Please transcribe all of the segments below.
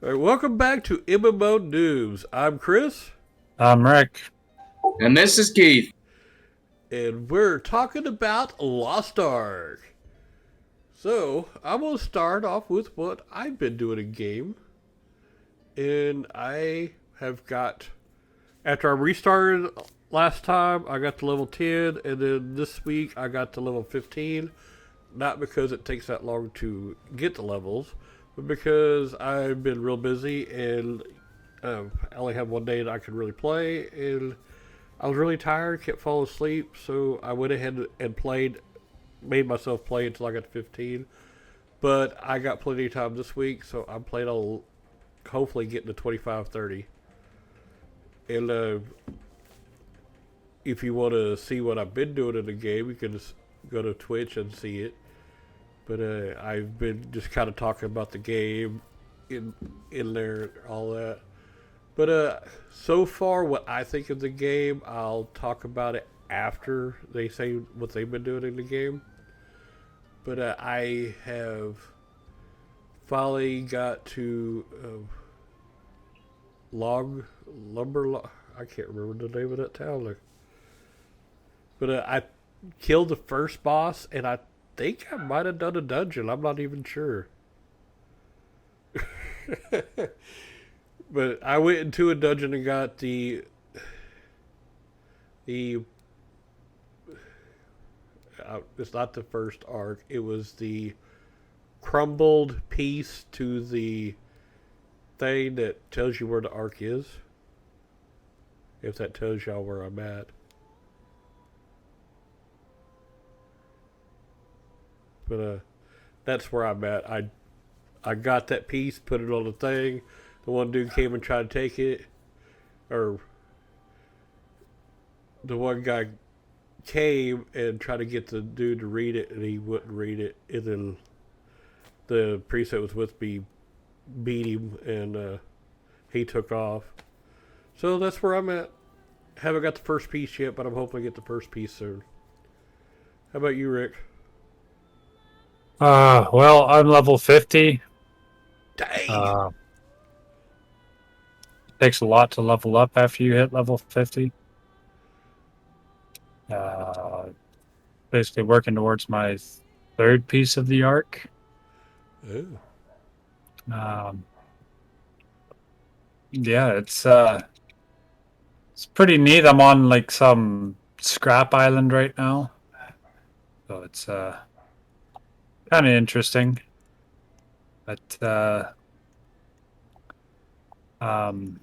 All right, welcome back to MMO News. I'm Chris, I'm Rick. And this is Keith. and we're talking about Lost Ark. So, I'm going to start off with what I've been doing in game. And I have got, after I restarted last time, I got to level 10, and then this week I got to level 15. Not because it takes that long to get the levels, but because I've been real busy and I only had one day that I could really play, and I was really tired, kept falling asleep, so I went ahead and made myself play until I got to 15. But I got plenty of time this week, so I'm playing on hopefully getting to 25, 30. And if you want to see what I've been doing in the game, you can just go to Twitch and see it. But I've been just kind of talking about the game in there, all that. But so far, what I think of the game, I'll talk about it after they say what they've been doing in the game. But I have finally got to I can't remember the name of that town. But I killed the first boss, and I think I might have done a dungeon. I'm not even sure. But I went into a dungeon and got the it's not the first arc. It was the crumbled piece to the thing that tells you where the arc is. If that tells y'all where I'm at. But that's where I'm at. I got that piece, put it on the thing. The one dude came and tried to take it, or the one guy came and tried to get the dude to read it, and he wouldn't read it. And then the priest that was with me beat him, and he took off. So that's where I'm at. Haven't got the first piece yet, but I'm hoping to get the first piece soon. How about you, Rick? Well, I'm level 50. Dang! Uh, Takes a lot to level up after you hit level 50. Uh, Basically working towards my third piece of the arc. Ooh. Um, yeah, it's pretty neat. I'm on like some scrap island right now, so it's kind of interesting. But um,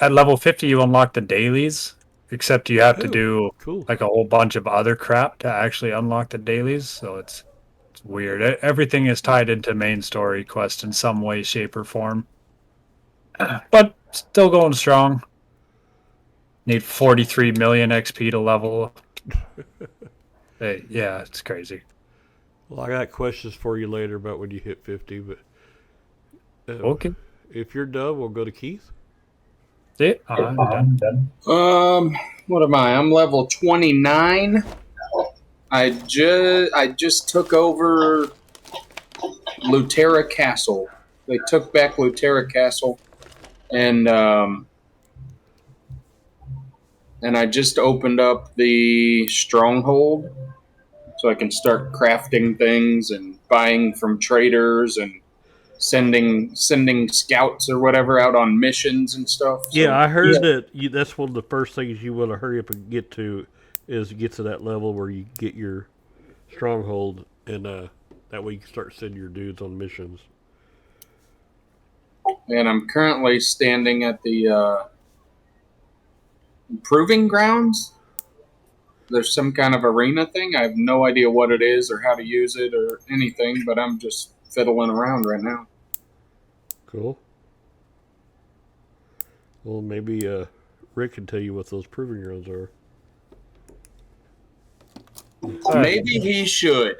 at level 50, you unlock the dailies, except you have to Oh, do cool. like a whole bunch of other crap to actually unlock the dailies. So it's weird. Everything is tied into main story quest in some way, shape, or form. But still going strong. Need 43 million XP to level. Yeah, it's crazy. Well, I got questions for you later about when you hit 50, but Okay. if you're done, we'll go to Keith. See, I'm done. What am I? I'm level 29. I just took over Lutera Castle. They took back Lutera Castle, and I just opened up the stronghold, so I can start crafting things and buying from traders and sending scouts or whatever out on missions and stuff. Yeah, So I heard that that's one of the first things you want to hurry up and get to is get to that level where you get your stronghold, and that way you can start sending your dudes on missions. and I'm currently standing at the proving grounds. There's some kind of arena thing. I have no idea what it is or how to use it or anything, but I'm just fiddling around right now. Cool. Well, maybe Rick can tell you what those proving grounds are. Maybe he should.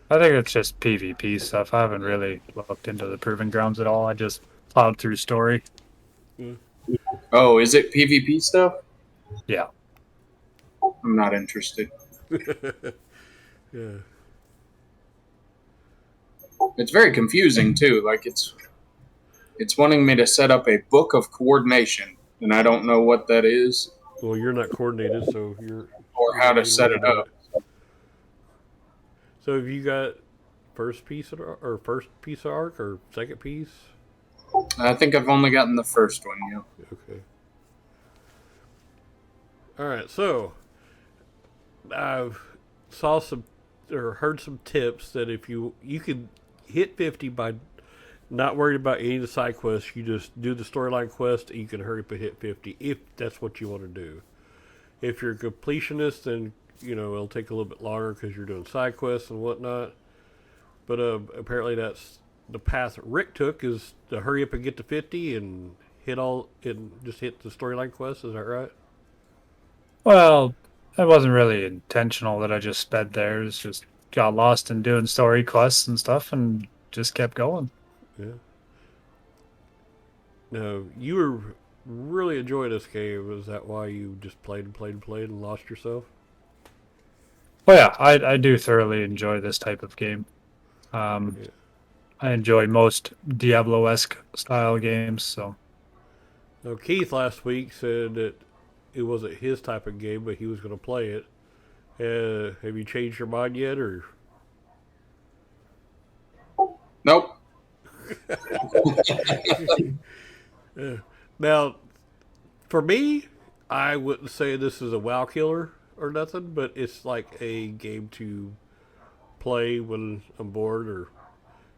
I think it's just PvP stuff. I haven't really looked into the proving grounds at all. I just plowed through story. Oh, is it PvP stuff? Yeah. I'm not interested. Yeah. It's very confusing too. Like It's wanting me to set up a book of coordination, and I don't know what that is Well, you're not coordinated, so or you how don't to need to set worry it about it. up. So have you got first piece of arc or second piece? I think I've only gotten the first one. Yeah. Okay. All right. So I've saw some or heard some tips that if you could hit 50 by not worried about any of the side quests, you just do the storyline quest and you can hurry up and hit 50 if that's what you want to do. If you're a completionist, then it'll take a little bit longer because you're doing side quests and whatnot. But apparently that's the path Rick took, is to hurry up and get to 50 and just hit the storyline quest. Is that right? Well, it wasn't really intentional that I just sped there. It's just got lost in doing story quests and stuff and just kept going. Yeah. No, you were really enjoying this game. Is that why you just played and played and played and lost yourself? Well, yeah, I do thoroughly enjoy this type of game. Um, Yeah. I enjoy most Diablo-esque style games, so Now, Keith last week said that it wasn't his type of game, but he was going to play it. Have you changed your mind yet, or? Nope. Now, for me, I wouldn't say this is a WoW killer or nothing, but it's like a game to play when I'm bored or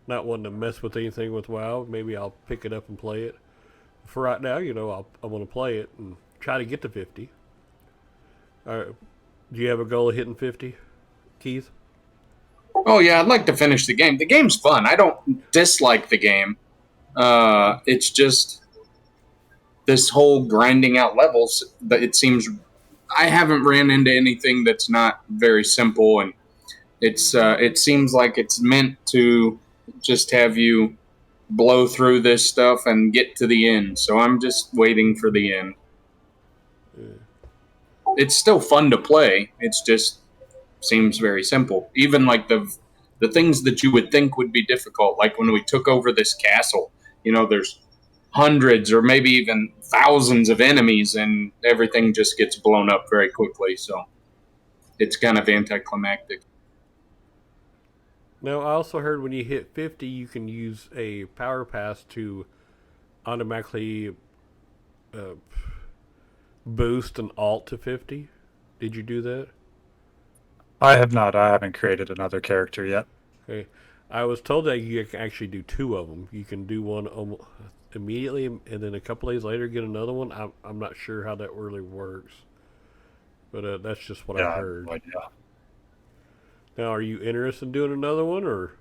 not wanting to mess with anything with WoW. Maybe I'll pick it up and play it. For right now, I want to play it and try to get to 50. All right. Do you have a goal of hitting 50, Keith? Oh yeah, I'd like to finish the game. The game's fun. I don't dislike the game. It's just this whole grinding out levels. But it seems I haven't ran into anything that's not very simple, and it seems like it's meant to just have you blow through this stuff and get to the end. So I'm just waiting for the end. It's still fun to play. It's just seems very simple. Even like the things that you would think would be difficult, like when we took over this castle. There's hundreds or maybe even thousands of enemies, and everything just gets blown up very quickly. So it's kind of anticlimactic. Now, I also heard when you hit 50, you can use a power pass to automatically uh, boost an alt to 50. Did you do that? I have not. I haven't created another character yet. Okay. I was told that you can actually do two of them. You can do one immediately, and then a couple days later get another one. I'm not sure how that really works, but that's just what I heard. No idea. Now, are you interested in doing another one, or?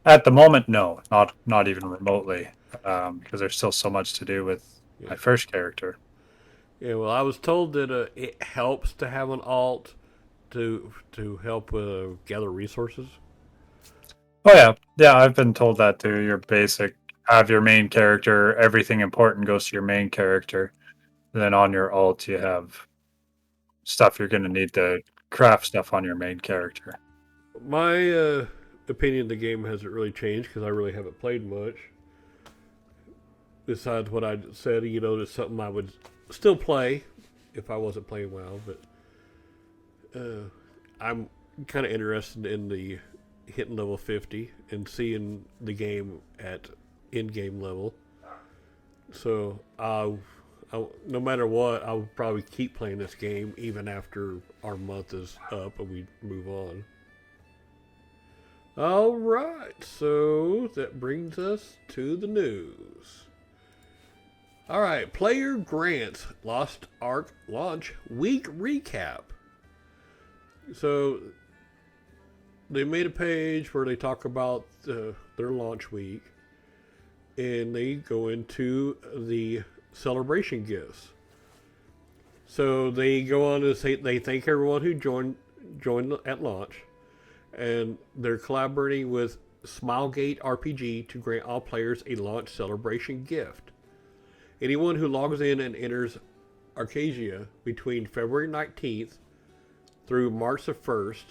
At the moment, no, not even remotely, because there's still so much to do with my first character. Yeah, well, I was told that it helps to have an alt to help gather resources. Oh yeah. I've been told that too. Your basic have your main character. Everything important goes to your main character. And then on your alt, you have stuff you're going to need to craft stuff on your main character. My opinion of the game hasn't really changed because I really haven't played much. Besides what I said, it's something I would still play if I wasn't playing WoW. But I'm kind of interested in the hitting level 50 and seeing the game at in-game level. So no matter what, I'll probably keep playing this game even after our month is up and we move on. All right, so that brings us to the news. All right, Player Grants Lost Ark launch week recap. So they made a page where they talk about their launch week, and they go into the celebration gifts. So they go on to say they thank everyone who joined at launch, and they're collaborating with Smilegate RPG to grant all players a launch celebration gift. Anyone who logs in and enters Arcadia between February 19th through March the 1st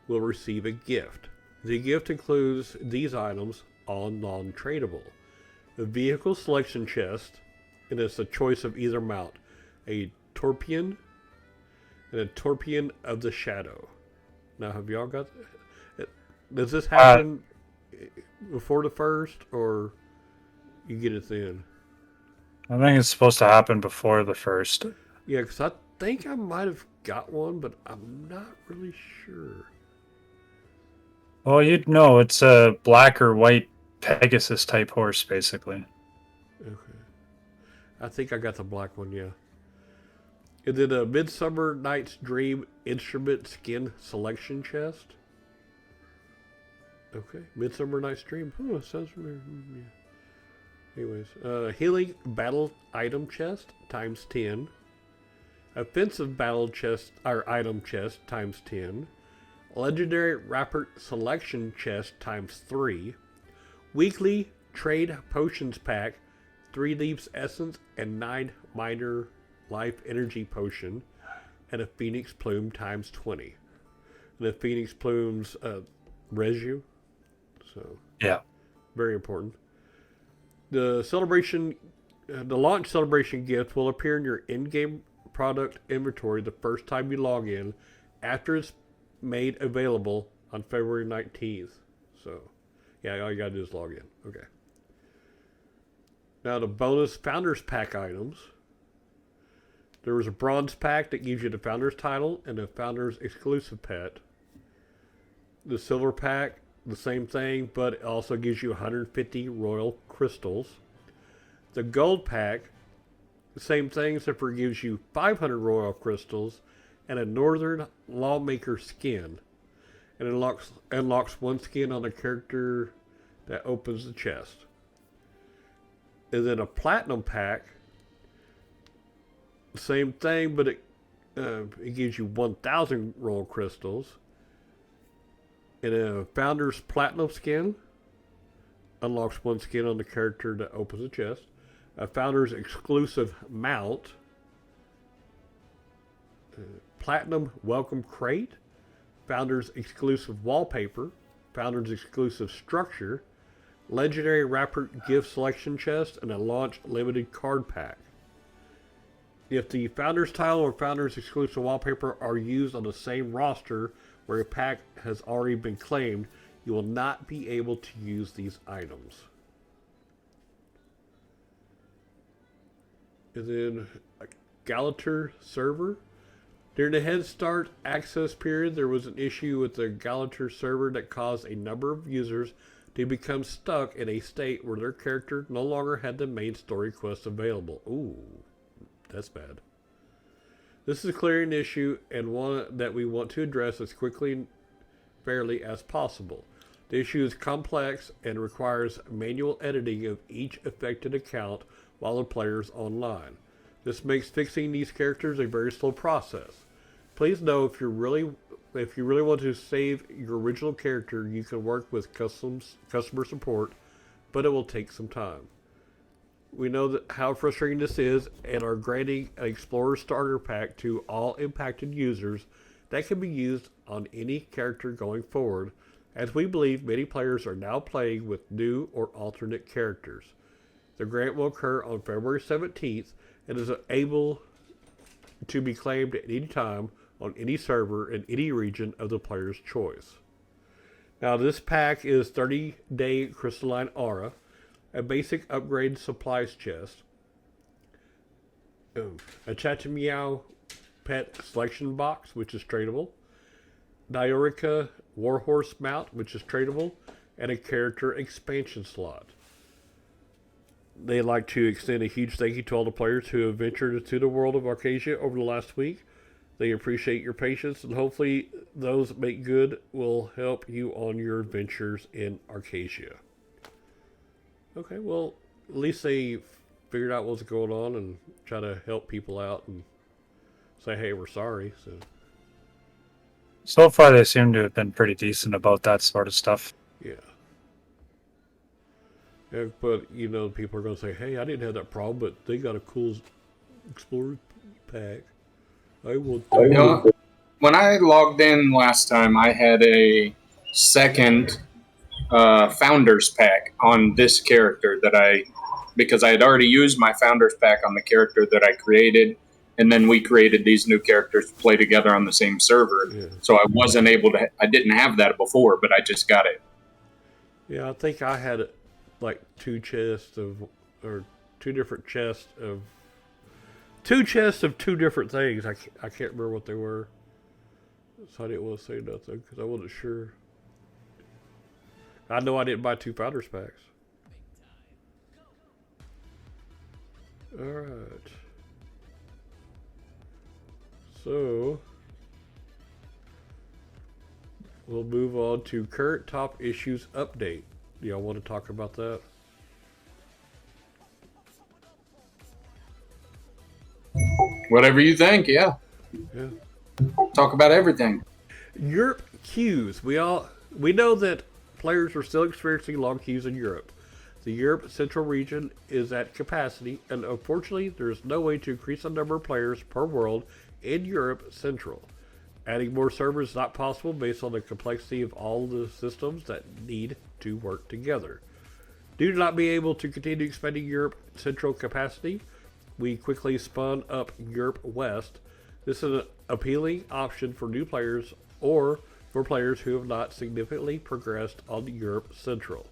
will receive a gift. The gift includes these items, all non-tradable. the vehicle selection chest, and it's a choice of either mount, a Torpion and a Torpion of the Shadow. Now, have y'all got? Does this happen before the first, or you get it then? I think it's supposed to happen before the first. Yeah, because I think I might have got one, but I'm not really sure. Well, you'd know it's a black or white Pegasus type horse, basically. Okay. I think I got the black one, yeah. And then a Midsummer Night's Dream instrument skin selection chest. Okay, Midsummer Night's Dream. Oh, sounds familiar. Yeah. Anyways, healing battle item chest times 10. Offensive battle chest or item chest times 10. Legendary Rapper selection chest times 3. Weekly trade potions pack, 3 Leaves Essence and 9 minor life energy potion, and a Phoenix Plume times 20. And the Phoenix Plumes res you. So yeah, very important. The launch celebration gift will appear in your in-game product inventory the first time you log in, after it's made available on February 19th. So, yeah, all you gotta do is log in. Okay. Now the bonus Founders Pack items. There was a Bronze Pack that gives you the Founders title and a Founders exclusive pet. The Silver Pack, the same thing, but it also gives you 150 Royal Crystals. The Gold Pack, the same thing, except for it gives you 500 Royal Crystals and a Northern Lawmaker skin. And it unlocks one skin on a character that opens the chest. And then a Platinum Pack, the same thing, but it gives you 1,000 Royal Crystals. And a Founder's Platinum skin unlocks one skin on the character that opens the chest. A Founder's exclusive mount. Platinum Welcome Crate. Founder's exclusive wallpaper. Founder's exclusive structure. Legendary Rapper gift selection chest. And a launch limited card pack. If the Founder's title or Founder's exclusive wallpaper are used on the same roster where a pack has already been claimed, you will not be able to use these items. And then a Gallater server. During the Head Start access period, there was an issue with the Gallater server that caused a number of users to become stuck in a state where their character no longer had the main story quest available. Ooh, that's bad. This is clearly an issue and one that we want to address as quickly and fairly as possible. The issue is complex and requires manual editing of each affected account while the player is online. This makes fixing these characters a very slow process. Please know if you really want to save your original character, you can work with customer support, but it will take some time. We know that how frustrating this is and are granting an Explorer Starter Pack to all impacted users that can be used on any character going forward, as we believe many players are now playing with new or alternate characters. The grant will occur on February 17th and is able to be claimed at any time on any server in any region of the player's choice. Now this pack is 30-day Crystalline Aura, a basic upgrade supplies chest, a Chachameow pet selection box, which is tradable, Diorica Warhorse mount, which is tradable, and a character expansion slot. They'd like to extend a huge thank you to all the players who have ventured into the world of Arcasia over the last week. They appreciate your patience, and hopefully those make good will help you on your adventures in Arcasia. Okay, well, at least they figured out what's going on and try to help people out and say, hey, we're sorry. So far, they seem to have been pretty decent about that sort of stuff. Yeah. Yeah, but, people are going to say, hey, I didn't have that problem, but they got a cool Explorer pack. I want that. When I logged in last time, I had a second Founders Pack on this character that I because I had already used my Founders Pack on the character that I created, and then we created these new characters to play together on the same server. Yeah. So I wasn't able to. I didn't have that before, but I just got it. Yeah, I think I had like two chests of two chests of two different things. I can't remember what they were, so I didn't want to say nothing because I wasn't sure. I know I didn't buy two Founders Packs. All right. So we'll move on to current top issues update. Do y'all want to talk about that? Whatever you think, yeah. Yeah. Talk about everything. Europe queues. We know that players are still experiencing long queues in Europe. The Europe Central region is at capacity, and unfortunately, there is no way to increase the number of players per world in Europe Central. Adding more servers is not possible based on the complexity of all the systems that need to work together. Due to not being able to continue expanding Europe Central capacity, we quickly spun up Europe West. This is an appealing option for new players or for players who have not significantly progressed on Europe Central.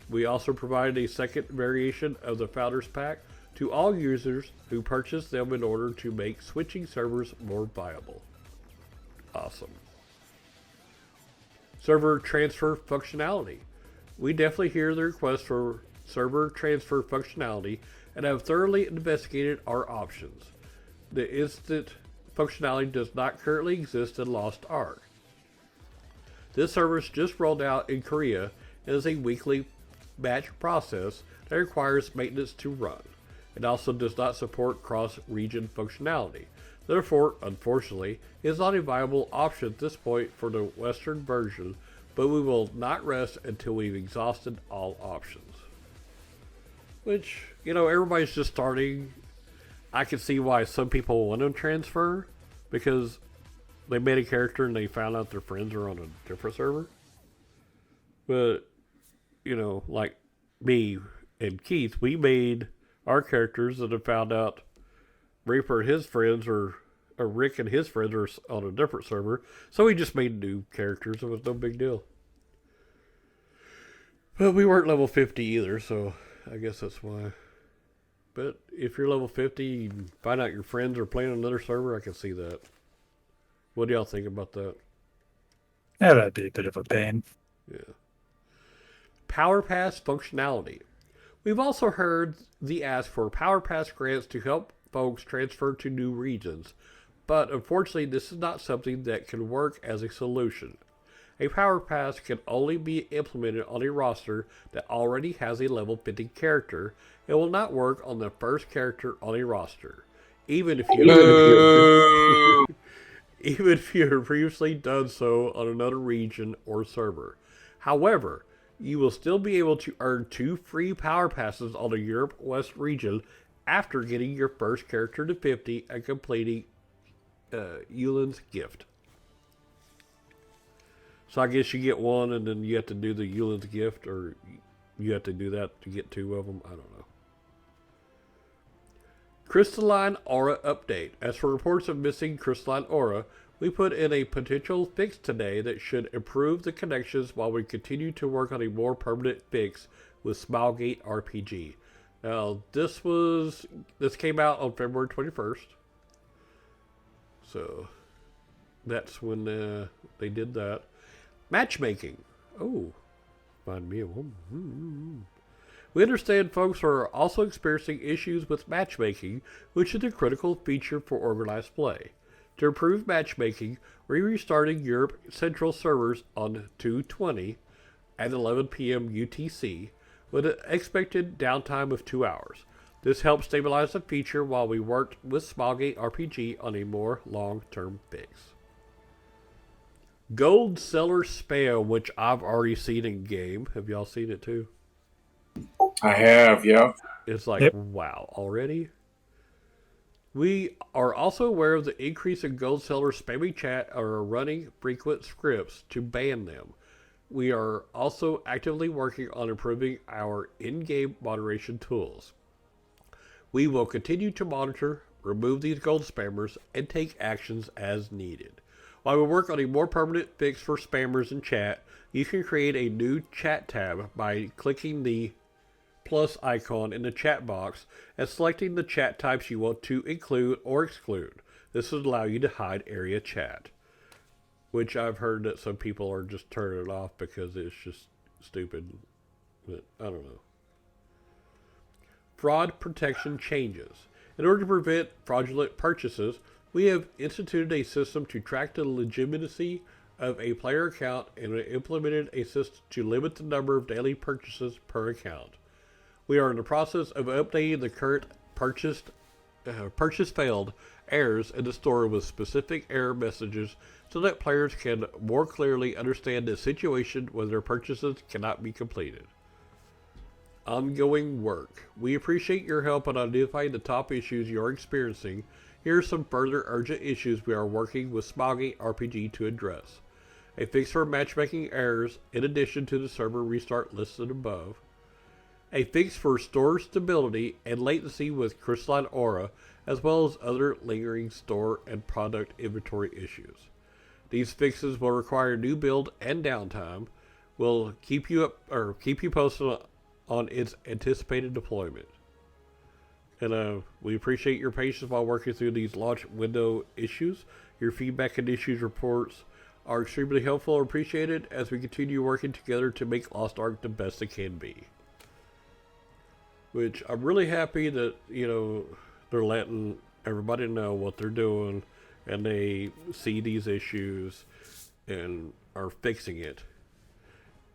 We also provided a second variation of the Founders Pack to all users who purchase them in order to make switching servers more viable. Awesome. Server transfer functionality. We definitely hear the request for server transfer functionality and have thoroughly investigated our options. The instant functionality does not currently exist in Lost Ark. This service just rolled out in Korea and is a weekly batch process that requires maintenance to run. It also does not support cross-region functionality. Therefore, unfortunately, it is not a viable option at this point for the Western version, but we will not rest until we've exhausted all options. Which, everybody's just starting. I can see why some people want to transfer, because they made a character and they found out their friends are on a different server. But, like me and Keith, we made our characters that have found out Reaper and his friends or Rick and his friends are on a different server. So we just made new characters. It was no big deal. But we weren't level 50 either, so I guess that's why. But if you're level 50, you find out your friends are playing on another server, I can see that. What do y'all think about that? Yeah, that'd be a bit of a pain. Yeah. Power Pass functionality. We've also heard the ask for Power Pass grants to help folks transfer to new regions, but unfortunately this is not something that can work as a solution. A Power Pass can only be implemented on a roster that already has a level 50 character and will not work on the first character on a roster, even if you have previously done so on another region or server. However, you will still be able to earn 2 free Power Passes on the Europe West region after getting your first character to 50 and completing Yulin's gift. So I guess you get one and then you have to do the Yulin's gift, or you have to do that to get 2 of them. I don't know. Crystalline Aura update. As for reports of missing Crystalline Aura, we put in a potential fix today that should improve the connections while we continue to work on a more permanent fix with Smilegate RPG. Now, this came out on February 21st. So, that's when they did that. Matchmaking. Oh, find me a woman. We understand folks are also experiencing issues with matchmaking, which is a critical feature for organized play. To improve matchmaking, we're restarting Europe Central servers on 2/20 at 11 p.m. UTC with an expected downtime of 2 hours. This helps stabilize the feature while we worked with Smilegate RPG on a more long-term fix. Gold Seller Spam, which I've already seen in game. Have y'all seen it too? I have, yeah. It's like, yep. Wow, already? We are also aware of the increase in gold seller spamming chat or running frequent scripts to ban them. we are also actively working on improving our in-game moderation tools. We will continue to monitor, remove these gold spammers, and take actions as needed. While we work on a more permanent fix for spammers in chat, you can create a new chat tab by clicking the plus icon in the chat box and selecting the chat types you want to include or exclude. This will allow you to hide area chat, which I've heard that some people are just turning it off because it's just stupid. But I don't know. Fraud protection changes. In order to prevent fraudulent purchases, we have instituted a system to track the legitimacy of a player account and implemented a system to limit the number of daily purchases per account. We are in the process of updating the current purchase failed errors in the store with specific error messages so that players can more clearly understand the situation when their purchases cannot be completed. Ongoing work. We appreciate your help in identifying the top issues you are experiencing. Here are some further urgent issues we are working with Smoggy RPG to address. A fix for matchmaking errors in addition to the server restart listed above. A fix for store stability and latency with Crystalline Aura, as well as other lingering store and product inventory issues. These fixes will require new build and downtime. We'll keep you posted on its anticipated deployment. And we appreciate your patience while working through these launch window issues. Your feedback and issues reports are extremely helpful and appreciated as we continue working together to make Lost Ark the best it can be. Which I'm really happy that, they're letting everybody know what they're doing and they see these issues and are fixing it.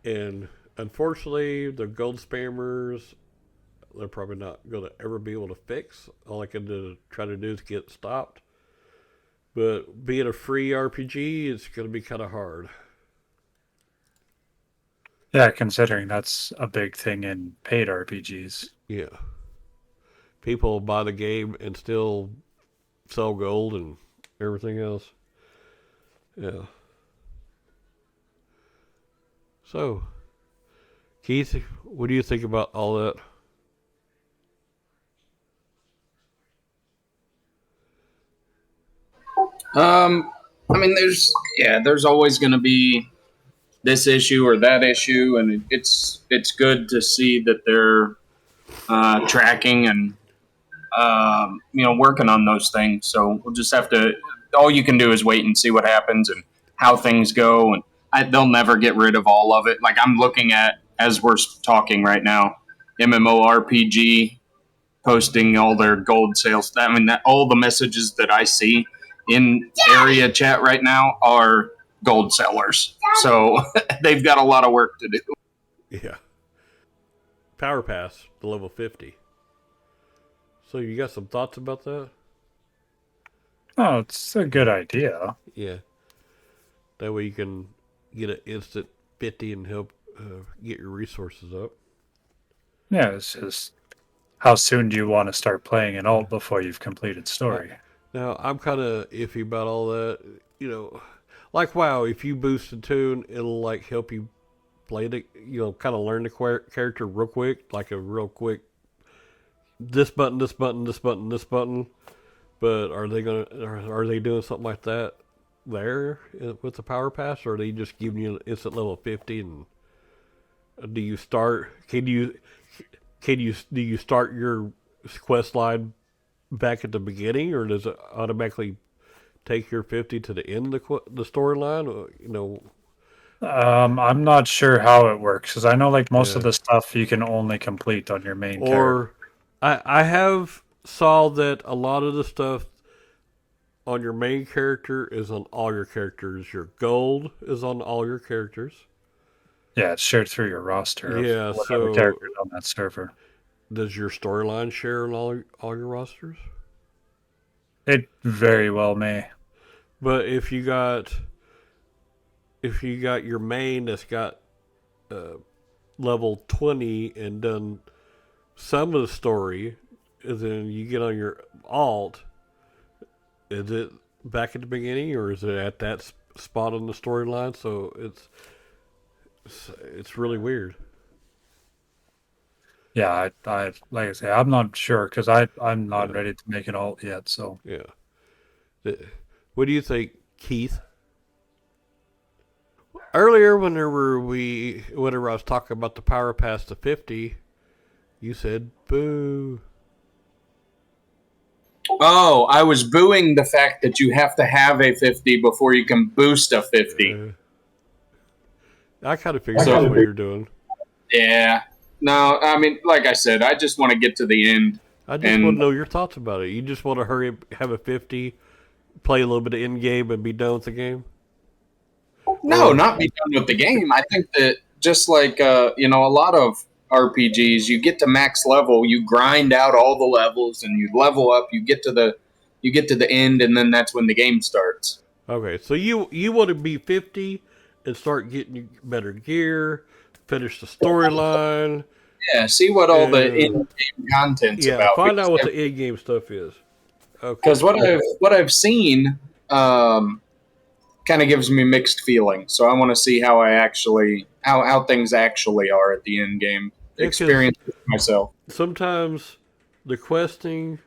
And unfortunately, the gold spammers, they're probably not going to ever be able to fix. All I can try to do is get stopped. But being a free RPG, it's going to be kind of hard. Yeah, considering that's a big thing in paid RPGs. Yeah. People buy the game and still sell gold and everything else. Yeah. So, Keith, what do you think about all that? There's always going to be this issue or that issue, and it's good to see that they're tracking and working on those things. So we'll just have to. All you can do is wait and see what happens and how things go, and they'll never get rid of all of it. Like I'm looking at as we're talking right now, MMORPG posting all their gold sales. I mean, all the messages that I see in area chat right now are gold sellers. So they've got a lot of work to do. Yeah. Power Pass to level 50. So you got some thoughts about that? Oh, it's a good idea. Yeah. That way you can get an instant 50 and help get your resources up. Yeah, it's just how soon do you want to start playing an alt before you've completed story? Now, I'm kind of iffy about all that. Like WoW, if you boost the tune, it'll like help you play the, kind of learn the character real quick, like a real quick this button, this button, this button, this button. But are they doing something like that there with the Power Pass, or are they just giving you an instant level 50? And do you start? Do you start your quest line back at the beginning, or does it automatically take your 50 to the end of the storyline? I'm not sure how it works because I know like most of the stuff you can only complete on your main character. I have saw that a lot of the stuff on your main character is on all your characters. Your gold is on all your characters. Yeah, it's shared through your roster. Yeah, so characters on that server. Does your storyline share on all your rosters? It very well may. But if you got your main that's got level 20 and done some of the story, and then you get on your alt, is it back at the beginning or is it at that spot on the storyline? So It's really weird. Yeah, I like I say, I'm not sure because I'm not ready to make it all yet. So Yeah. What do you think, Keith? Earlier, whenever I was talking about the power pass to 50, you said boo. Oh, I was booing the fact that you have to have a 50 before you can boost a 50. I kind of figured that's what you're doing. Yeah. No, I mean, like I said, I just want to get to the end. I just want to know your thoughts about it. You just want to hurry up, have a 50, play a little bit of in game, and be done with the game? No, not be done with the game. I think that just like a lot of RPGs, you get to max level, you grind out all the levels, and you level up. You get to the end, and then that's when the game starts. Okay, so you want to be 50 and start getting better gear, finish the storyline. Yeah, see what all the in-game content's about. Find out what the in-game stuff is. Okay. Because what I've seen kind of gives me mixed feelings. So I want to see how how things actually are at the end game experience myself. Sometimes the questing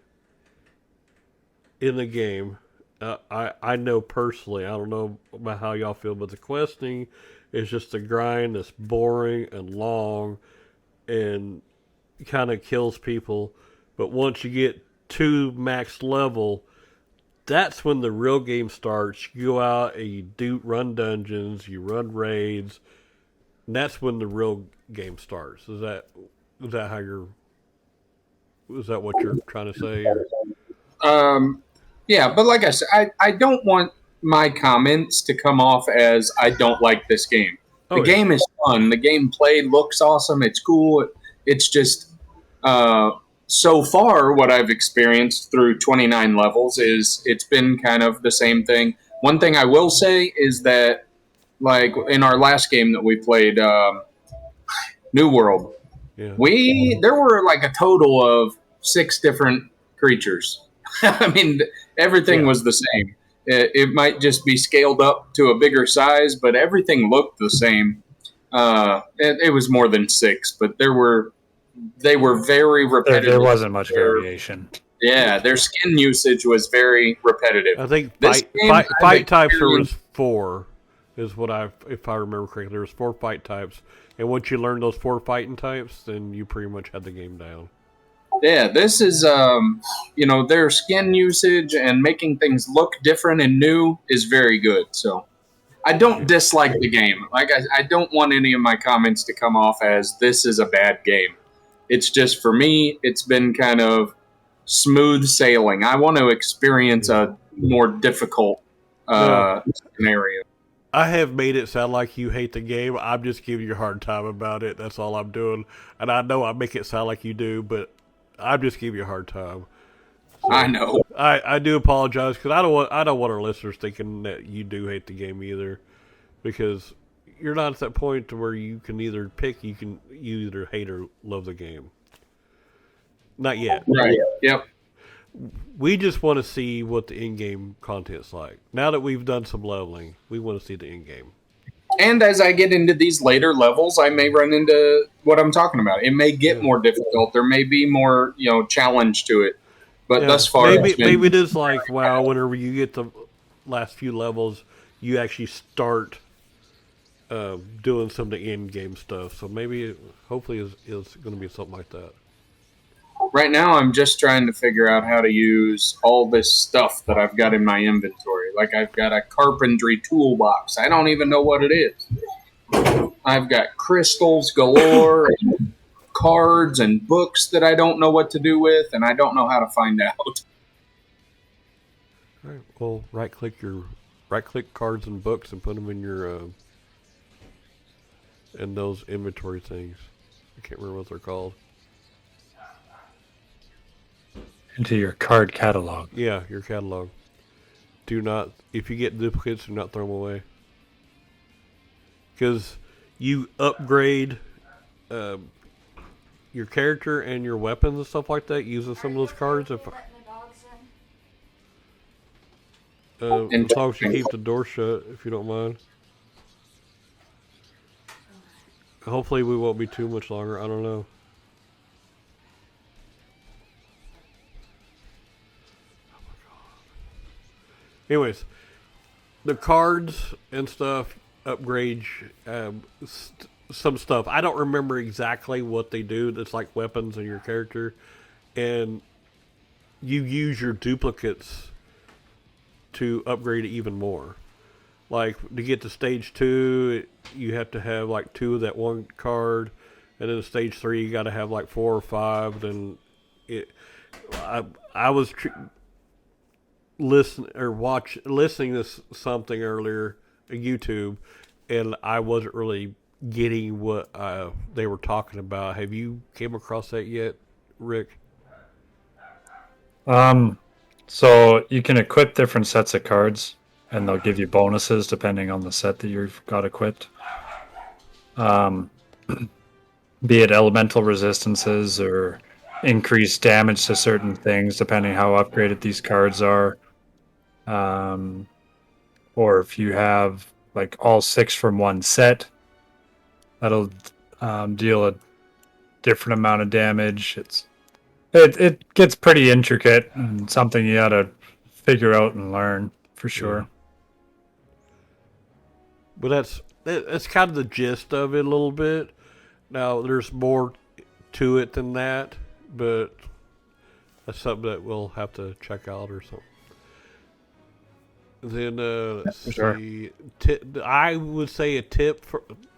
in the game, I know personally, I don't know about how y'all feel, but the questing is just a grind that's boring and long and kind of kills people. But once you get to max level, that's when the real game starts. You go out and you run dungeons, you run raids, and that's when the real game starts. Is that what you're trying to say? Or? Yeah, but like I said, I don't want my comments to come off as I don't like this game. The game is fun. The gameplay looks awesome. It's cool. It's just so far what I've experienced through 29 levels is it's been kind of the same thing. One thing I will say is that, like in our last game that we played, New World, there were like a total of 6 different creatures. I mean, everything was the same. It might just be scaled up to a bigger size, but everything looked the same. It was more than 6, but they were very repetitive. There wasn't much variation. Yeah, their skin usage was very repetitive. I think fight types there was 4, is what if I remember correctly. There was 4 fight types, and once you learn those 4 fighting types, then you pretty much had the game down. Yeah, this is their skin usage and making things look different and new is very good. So I don't dislike the game. Like I don't want any of my comments to come off as this is a bad game. It's just, for me, it's been kind of smooth sailing. I want to experience a more difficult scenario. I have made it sound like you hate the game. I'm just giving you a hard time about it. That's all I'm doing. And I know I make it sound like you do, but I'm just giving you a hard time. So I know. I do apologize because I don't want our listeners thinking that you do hate the game either, because you're not at that point to where you can either pick. You either hate or love the game. Not yet. Right. Yep. We just want to see what the in-game content's like. Now that we've done some leveling, we want to see the in-game. And as I get into these later levels, I may run into what I'm talking about. It may get more difficult. There may be more, challenge to it. But thus far, maybe it is like, wow, whenever you get the last few levels, you actually start doing some of the in-game stuff. So hopefully, it's going to be something like that. Right now, I'm just trying to figure out how to use all this stuff that I've got in my inventory. Like, I've got a carpentry toolbox. I don't even know what it is. I've got crystals galore, and cards and books that I don't know what to do with, and I don't know how to find out. All right. Well, right-click cards and books and put them in your in those inventory things. I can't remember what they're called. Into your card catalog. Yeah, your catalog. If you get duplicates, do not throw them away. Because you upgrade your character and your weapons and stuff like that using some of those cards. As long as you keep the door shut, if you don't mind. Hopefully we won't be too much longer. I don't know. Anyways, the cards and stuff upgrade some stuff. I don't remember exactly what they do. It's like weapons in your character, and you use your duplicates to upgrade it even more. Like to get to stage 2, you have to have like 2 of that one card, and then stage 3 you got to have like 4 or 5. Then it, I was listening to something earlier on YouTube, and I wasn't really getting what they were talking about. Have you came across that yet, Rick? So you can equip different sets of cards, and they'll give you bonuses depending on the set that you've got equipped. Be it elemental resistances or increased damage to certain things, depending how upgraded these cards are. Or if you have like all 6 from one set, that'll deal a different amount of damage. It gets pretty intricate and something you gotta figure out and learn for sure. Yeah. But that's kind of the gist of it a little bit. Now there's more to it than that, but that's something that we'll have to check out or something. Then let's sure. see. I would say a tip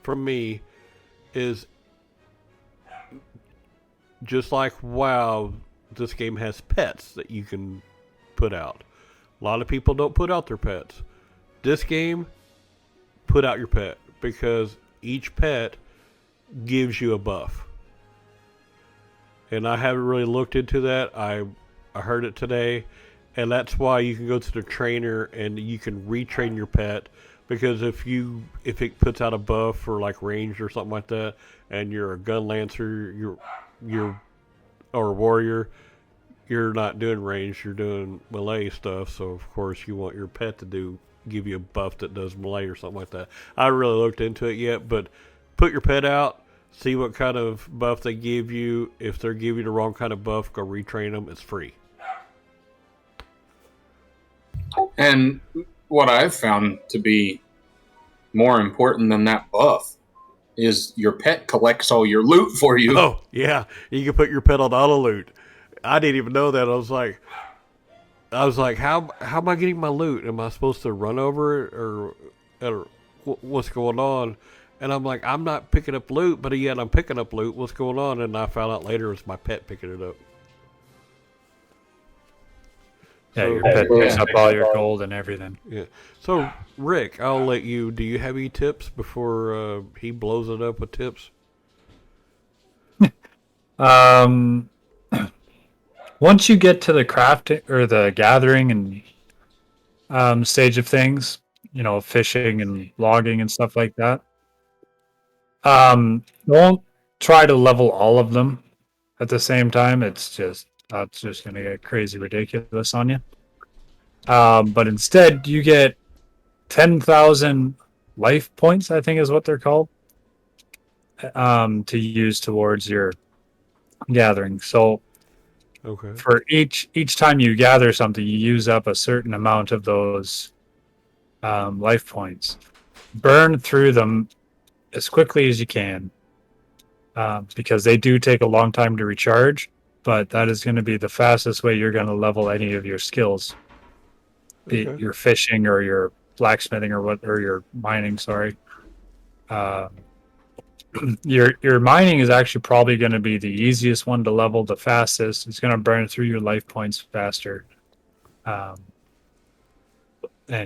from me is just like WoW. This game has pets that you can put out. A lot of people don't put out their pets. This game, put out your pet because each pet gives you a buff. And I haven't really looked into that. I heard it today. And that's why you can go to the trainer and you can retrain your pet, because if it puts out a buff for like range or something like that, and you're a gun lancer, you're or a warrior, you're not doing range, you're doing melee stuff. So of course you want your pet to give you a buff that does melee or something like that. I haven't really looked into it yet, but put your pet out, see what kind of buff they give you. If they're giving you the wrong kind of buff, go retrain them. It's free. And what I've found to be more important than that buff is your pet collects all your loot for you. Oh, yeah. You can put your pet on auto loot. I didn't even know that. I was like, how am I getting my loot? Am I supposed to run over it or what's going on? And I'm like, I'm not picking up loot, but yet I'm picking up loot. What's going on? And I found out later it's my pet picking it up. Yeah, your pet picks up all your gold and everything. Yeah. So, Rick, I'll let you. Do you have any tips before he blows it up with tips? Once you get to the crafting or the gathering and stage of things, fishing and logging and stuff like that, don't try to level all of them at the same time. That's just going to get crazy ridiculous on you. But instead, you get 10,000 life points, I think is what they're called, to use towards your gathering. So okay, for each time you gather something, you use up a certain amount of those life points. Burn through them as quickly as you can, because they do take a long time to recharge. But that is going to be the fastest way you're going to level any of your skills, be it your fishing or your blacksmithing or your mining. Sorry, your mining is actually probably going to be the easiest one to level the fastest. It's going to burn through your life points faster, and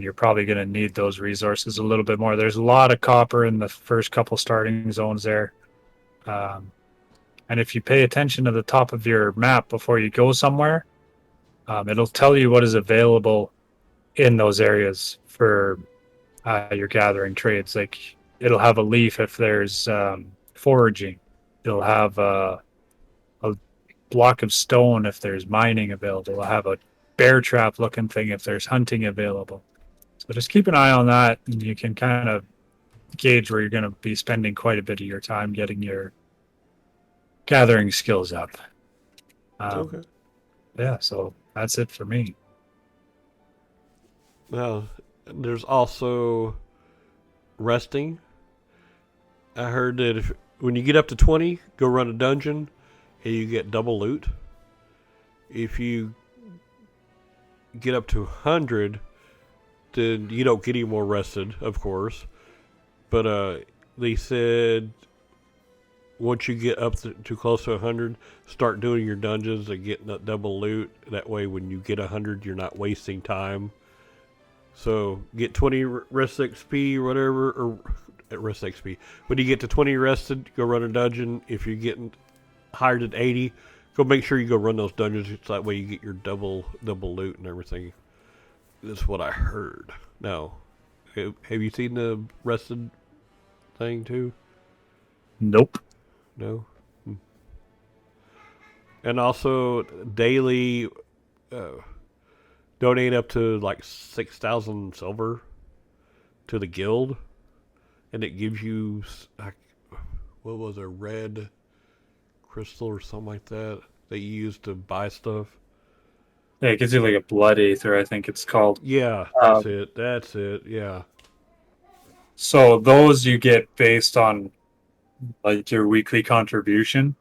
you're probably going to need those resources a little bit more. There's a lot of copper in the first couple starting zones there. And if you pay attention to the top of your map before you go somewhere, it'll tell you what is available in those areas for your gathering trades. Like it'll have a leaf if there's foraging. It'll have a block of stone if there's mining available. It'll have a bear trap looking thing if there's hunting available. So just keep an eye on that, and you can kind of gauge where you're going to be spending quite a bit of your time getting your gathering skills up. Okay. Yeah, so that's it for me. Now, there's also resting. I heard that when you get up to 20, go run a dungeon, and you get double loot. If you get up to 100, then you don't get any more rested, of course. But they said once you get up to close to 100, start doing your dungeons and getting that double loot. That way, when you get 100, you're not wasting time. So get 20 rest XP or whatever, or rest XP. When you get to 20 rested, go run a dungeon. If you're getting higher than 80, go make sure you go run those dungeons. So that way you get your double loot and everything. That's what I heard. Now, have you seen the rested thing too? Nope. No. And also daily donate up to like 6,000 silver to the guild, and it gives you what was a red crystal or something like that you use to buy stuff. Yeah, it gives you like a blood aether, I think it's called. Yeah, that's it. That's it. Yeah. So those you get based on like your weekly contribution.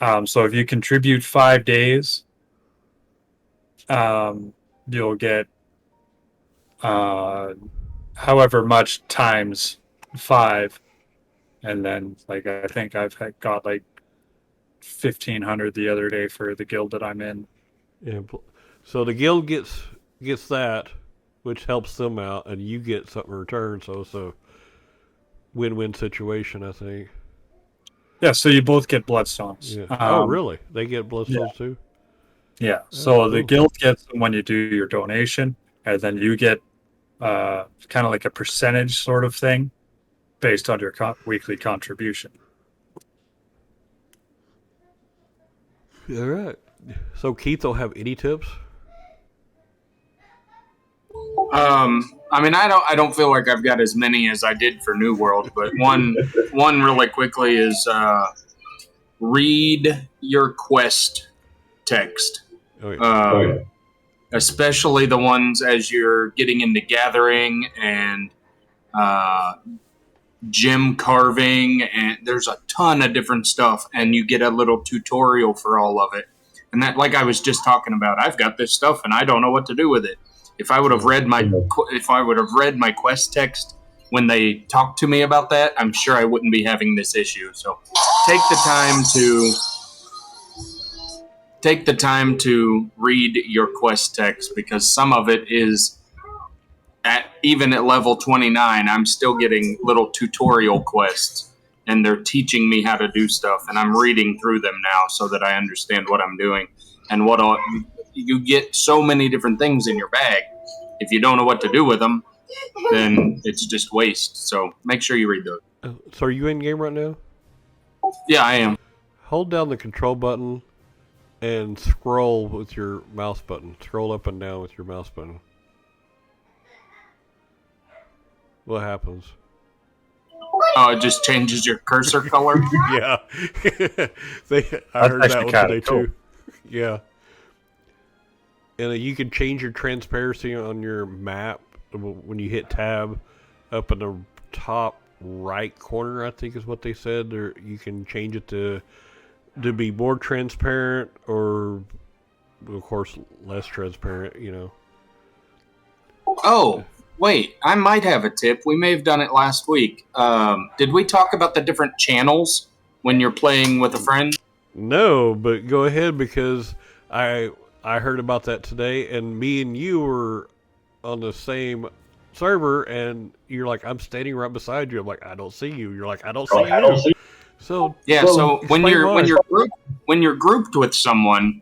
So if you contribute 5 days, you'll get however much times 5, and then like I think I've got like 1,500 the other day for the guild that I'm in. Yeah. So the guild gets that, which helps them out, and you get something in return. So it's a win-win situation, I think. Yeah, so you both get bloodstones. Yeah. Oh, really? They get bloodstones yeah. too? Yeah. So the guild gets them when you do your donation, and then you get kind of like a percentage sort of thing based on your weekly contribution. All right. So Keith will have any tips? I mean, I don't feel like I've got as many as I did for New World, but one really quickly is read your quest text. Oh, yeah. Especially the ones as you're getting into gathering and gem carving, and there's a ton of different stuff, and you get a little tutorial for all of it. And that, like I was just talking about, I've got this stuff and I don't know what to do with it. If I would have read my quest text when they talked to me about that, I'm sure I wouldn't be having this issue. So take the time to read your quest text, because some of it is even at level 29, I'm still getting little tutorial quests, and they're teaching me how to do stuff, and I'm reading through them now so that I understand what I'm doing. And you get so many different things in your bag. If you don't know what to do with them, then it's just waste. So make sure you read those. So are you in game right now? Yeah, I am. Hold down the control button and scroll with your mouse button. Scroll up and down with your mouse button. What happens? Oh, it just changes your cursor color? Yeah. I heard that one today too. Yeah. And you can change your transparency on your map when you hit tab up in the top right corner, I think is what they said. You can change it to be more transparent, or of course less transparent, you know. Oh, wait, I might have a tip. We may have done it last week. Did we talk about the different channels when you're playing with a friend? No, but go ahead, because I heard about that today, and me and you were on the same server, and you're like, I'm standing right beside you. I'm like, I don't see you. You're like, I don't see you. So yeah, so when you're grouped with someone,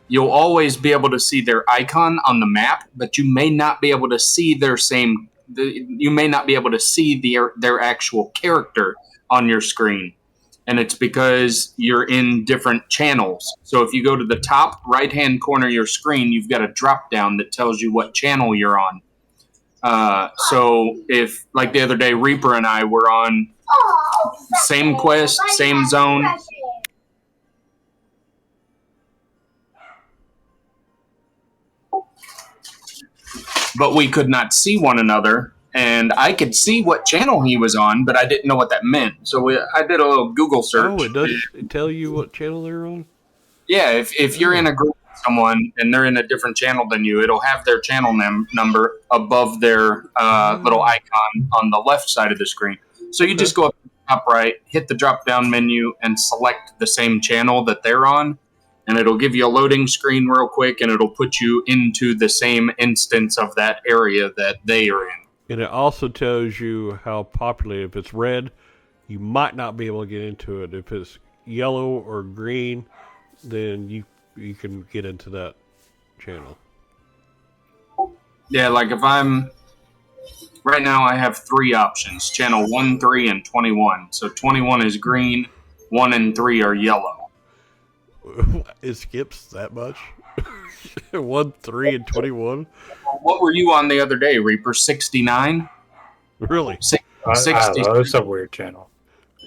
you'll always be able to see their icon on the map, but you may not be able to see their actual character on your screen. And it's because you're in different channels. So if you go to the top right-hand corner of your screen, you've got a drop-down that tells you what channel you're on. So if, like the other day, Reaper and I were on same quest, same zone. But we could not see one another, and I could see what channel he was on, but I didn't know what that meant. So I did a little Google search. Oh, it does tell you what channel they're on? Yeah, if you're in a group with someone and they're in a different channel than you, it'll have their channel number above their little icon on the left side of the screen. So you just go up to the top right, hit the drop-down menu, and select the same channel that they're on. And it'll give you a loading screen real quick, and it'll put you into the same instance of that area that they are in. And it also tells you how popular. If it's red, you might not be able to get into it. If it's yellow or green, then you can get into that channel. Yeah, like if I'm... Right now I have 3 options. Channel 1, 3, and 21. So 21 is green, 1 and 3 are yellow. It skips that much? 1, 3, and 21? What were you on the other day, Reaper? 69? Really? 60. It's a weird channel.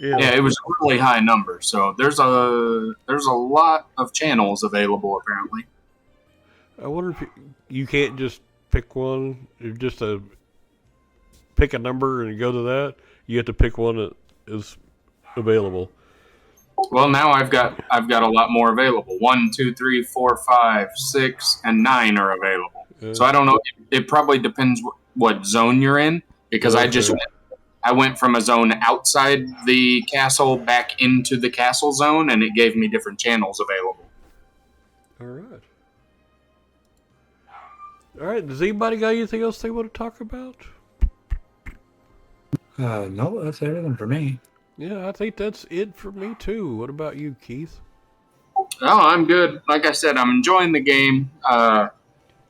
Yeah, it was a really high number. So there's a lot of channels available apparently. I wonder if you can't just pick one, just pick a number and go to that. You have to pick one that is available. Well, now I've got a lot more available. 1, 2, 3, 4, 5, 6, and 9 are available. So I don't know. It probably depends what zone you're in, because I went from a zone outside the castle back into the castle zone, and it gave me different channels available. All right. Does anybody got anything else they want to talk about? No, that's everything for me. Yeah, I think that's it for me too. What about you, Keith? Oh, I'm good. Like I said, I'm enjoying the game.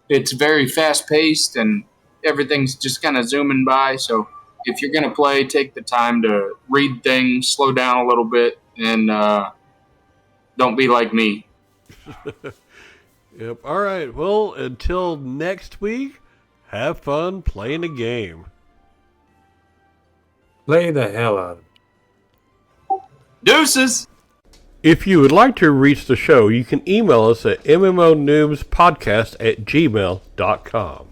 It's very fast-paced, and everything's just kind of zooming by. So if you're going to play, take the time to read things, slow down a little bit, and don't be like me. Yep. All right. Well, until next week, have fun playing the game. Play the hell out of it. Deuces! If you would like to reach the show, you can email us at mmonoobspodcast@gmail.com.